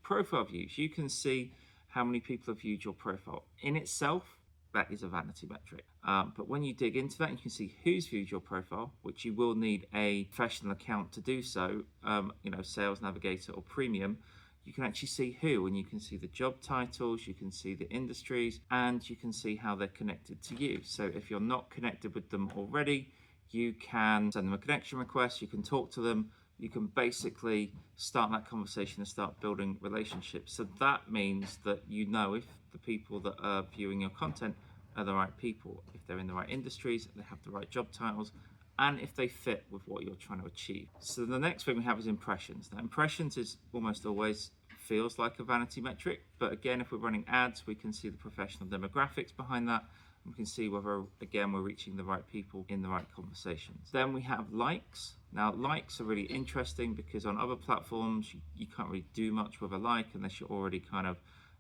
Profile views, you can see how many people have viewed your profile. In itself, that is a vanity metric. But when you dig into that, you can see who's viewed your profile, which you will need a professional account to do so, Sales Navigator or Premium. You can actually see who, and you can see the job titles, you can see the industries, and you can see how they're connected to you. So if you're not connected with them already, you can send them a connection request, you can talk to them, you can basically start that conversation and start building relationships. So that means that you know if the people that are viewing your content are the right people, if they're in the right industries, they have the right job titles, and if they fit with what you're trying to achieve. So the next thing we have is impressions. Now, impressions is almost always feels like a vanity metric, but again, if we're running ads, we can see the professional demographics behind that. We can see whether, again, we're reaching the right people in the right conversations. Then we have likes. Now, likes are really interesting because on other platforms, you can't really do much with a like unless you already kind of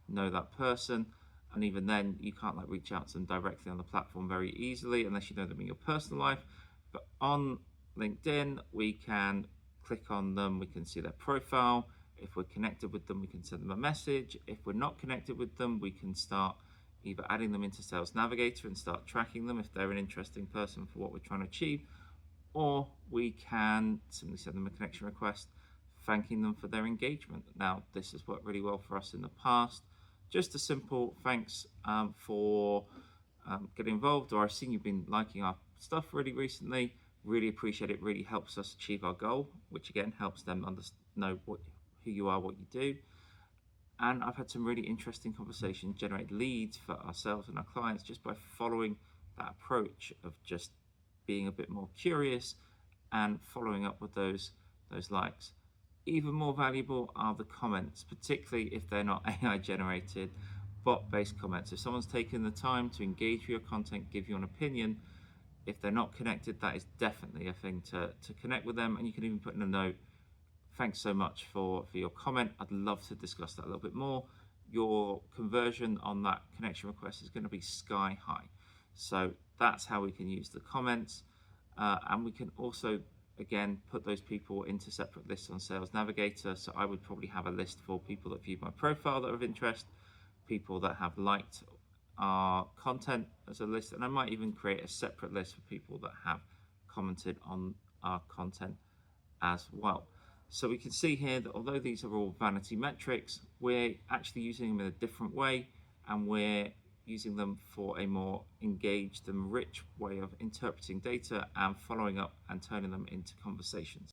know that person. And even then, you can't reach out to them directly on the platform very easily unless you know them in your personal life. But on LinkedIn, we can click on them, we can see their profile. If we're connected with them, we can send them a message. If we're not connected with them, we can start either adding them into Sales Navigator and start tracking them if they're an interesting person for what we're trying to achieve, or we can simply send them a connection request thanking them for their engagement. Now, this has worked really well for us in the past. Just a simple thanks for getting involved, or I've seen you've been liking our stuff really recently. Really appreciate it. Really helps us achieve our goal, which again helps them know who you are, what you do. And I've had some really interesting conversations, generate leads for ourselves and our clients just by following that approach of just being a bit more curious and following up with those likes. Even more valuable are the comments, particularly if they're not AI generated, bot-based comments. If someone's taken the time to engage with your content, give you an opinion, if they're not connected, that is definitely a thing to connect with them. And you can even put in a note, thanks so much for your comment. I'd love to discuss that a little bit more. Your conversion on that connection request is going to be sky high. So that's how we can use the comments. And we can also, again, put those people into separate lists on Sales Navigator. So I would probably have a list for people that viewed my profile that are of interest, people that have liked our content as a list, and I might even create a separate list for people that have commented on our content as well. So we can see here that although these are all vanity metrics, we're actually using them in a different way, and we're using them for a more engaged and rich way of interpreting data and following up and turning them into conversations.